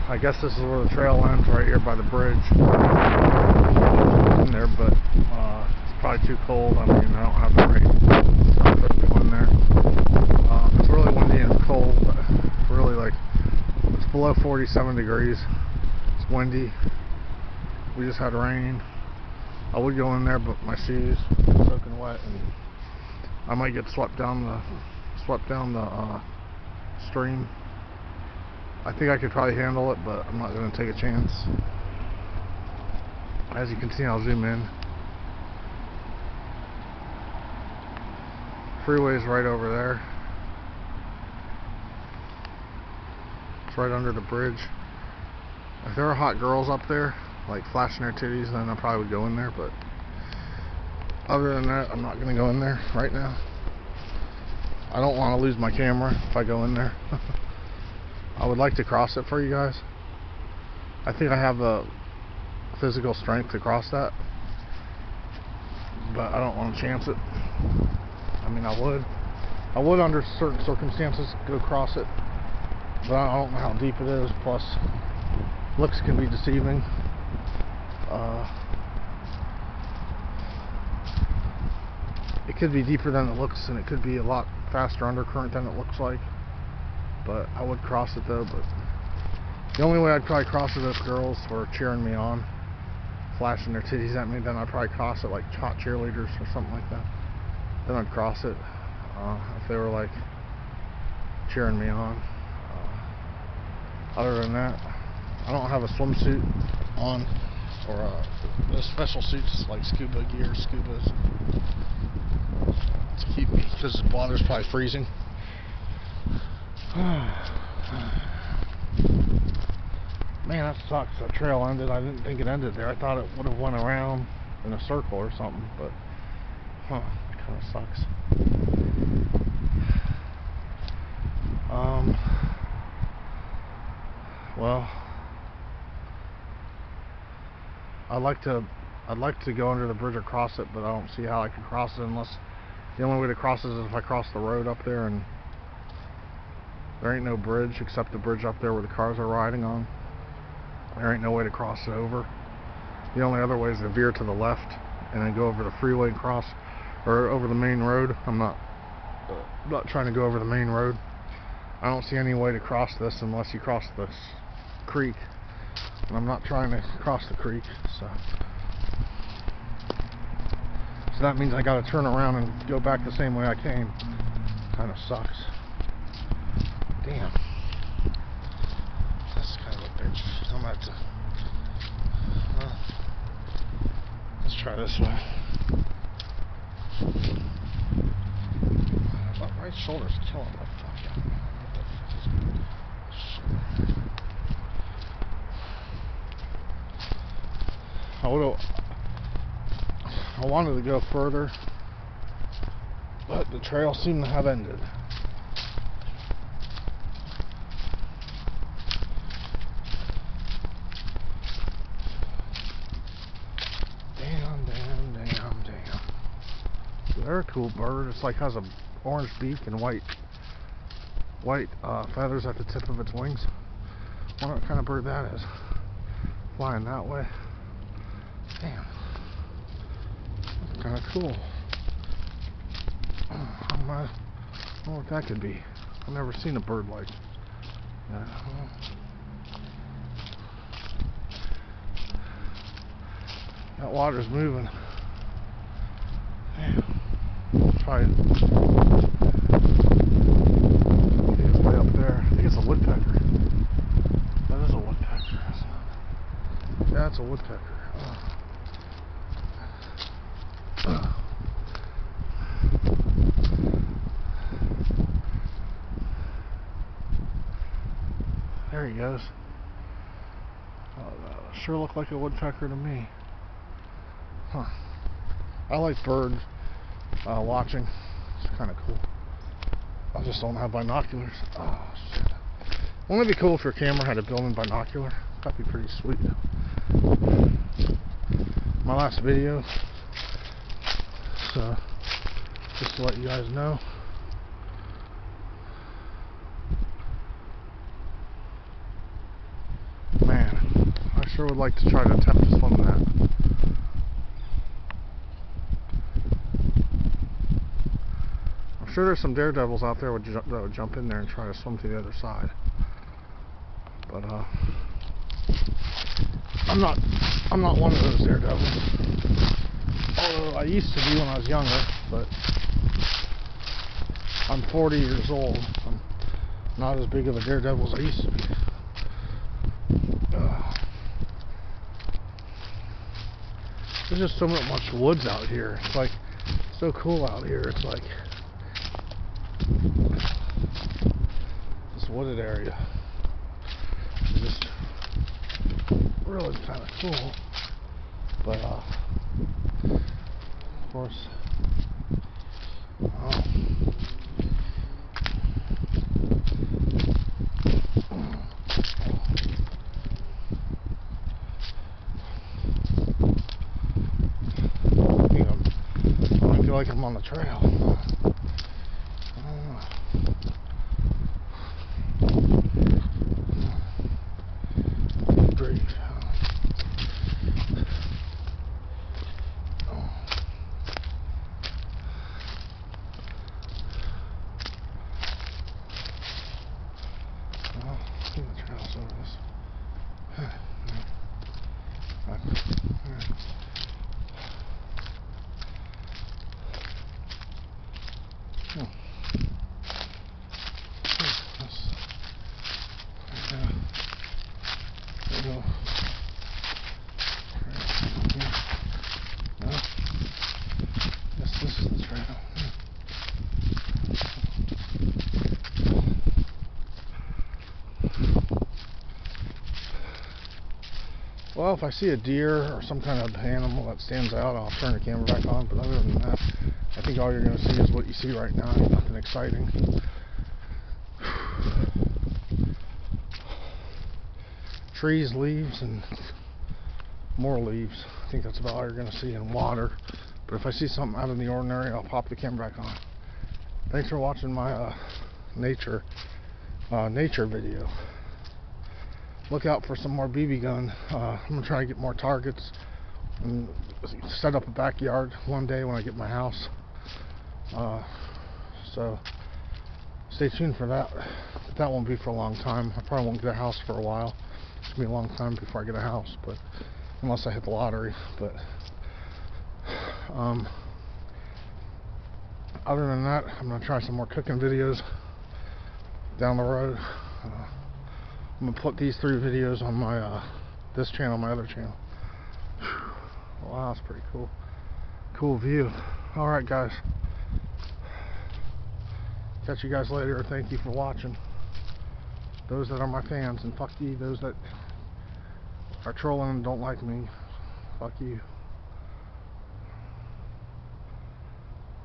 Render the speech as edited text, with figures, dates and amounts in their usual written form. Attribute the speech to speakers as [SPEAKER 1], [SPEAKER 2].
[SPEAKER 1] I guess this is where the trail ends, right here by the bridge. In there, but it's probably too cold. I mean, I don't have the right stuff to go in there. It's really windy and cold, but really like it's below 47 degrees. It's windy. We just had rain. I would go in there, but my shoes are soaking wet, and I might get swept down the stream. I think I could probably handle it, but I'm not going to take a chance. As you can see, I'll zoom in. Freeway's right over there. It's right under the bridge. If there are hot girls up there, like flashing their titties, then I probably would go in there, but other than that, I'm not going to go in there right now. I don't want to lose my camera if I go in there. I would like to cross it for you guys. I think I have the physical strength to cross that, but I don't want to chance it. I mean, I would under certain circumstances go cross it, but I don't know how deep it is. Plus, looks can be deceiving. It could be deeper than it looks, and it could be a lot faster undercurrent than it looks like. But I would cross it though. But the only way I'd probably cross it if girls were cheering me on, flashing their titties at me. Then I'd probably cross it like hot cheerleaders or something like that. Then I'd cross it if they were like cheering me on. Other than that, I don't have a swimsuit on or those special suits like scuba gear, scubas, to keep me, because the water's probably freezing. Man, that sucks. That trail ended. I didn't think it ended there. I thought it would have went around in a circle or something, but it kind of sucks. Well, I'd like to go under the bridge or cross it, but I don't see how I can cross it unless the only way to cross it is if I cross the road up there, and there ain't no bridge except the bridge up there where the cars are riding on. There ain't no way to cross it over. The only other way is to veer to the left and then go over the freeway and cross, or over the main road. I'm not trying to go over the main road. I don't see any way to cross this unless you cross this creek, and I'm not trying to cross the creek, so that means I gotta turn around and go back the same way I came. Kind of sucks. Damn. That's kind of a bitch. I'm gonna have to. Let's try this way. My right shoulder's killing my fuck. What the fuck is going on? I wanted to go further, but the trail seemed to have ended. Damn. They're a cool bird. It's like has a orange beak and white feathers at the tip of its wings. I wonder what kind of bird that is. Flying that way. Damn. That's kind of cool. I don't know what that could be. I've never seen a bird like that. That water's moving. Damn. Probably it's way up there. I think it's a woodpecker. That is a woodpecker, isn't it? Yeah, it's a woodpecker. There he goes. Sure looked like a woodpecker to me. Huh. I like birds watching. It's kind of cool. I just don't have binoculars. Oh shit. Wouldn't it be cool if your camera had a built-in binocular? That'd be pretty sweet. My last video. So just to let you guys know. Sure would like to try to attempt to swim that. I'm sure there's some daredevils out there that would jump in there and try to swim to the other side. But I'm not one of those daredevils. Although I used to be when I was younger, but I'm 40 years old. I'm not as big of a daredevil as I used to be. There's just so much woods out here. It's like so cool out here. It's like this wooded area is just really kind of cool. But of course, I feel like I'm on the trail. Breathe. I think the trail's over this. This is the trail. Well, if I see a deer or some kind of animal that stands out, I'll turn the camera back on. But other than that, I think all you're going to see is what you see right now. Nothing exciting. Trees, leaves, and more leaves. I think that's about all you're going to see, in water. But if I see something out of the ordinary, I'll pop the camera back on. Thanks for watching my nature video. Look out for some more BB gun. I'm going to try to get more targets and set up a backyard one day when I get my house. So stay tuned for that. But that won't be for a long time. I probably won't get a house for a while. It's going to be a long time before I get a house, but unless I hit the lottery. But other than that, I'm going to try some more cooking videos down the road. I'm going to put these 3 videos on my this channel, my other channel. Wow, that's pretty cool. Cool view. Alright guys. Catch you guys later. Thank you for watching. Those that are my fans, and fuck you, those that are trolling and don't like me. Fuck you.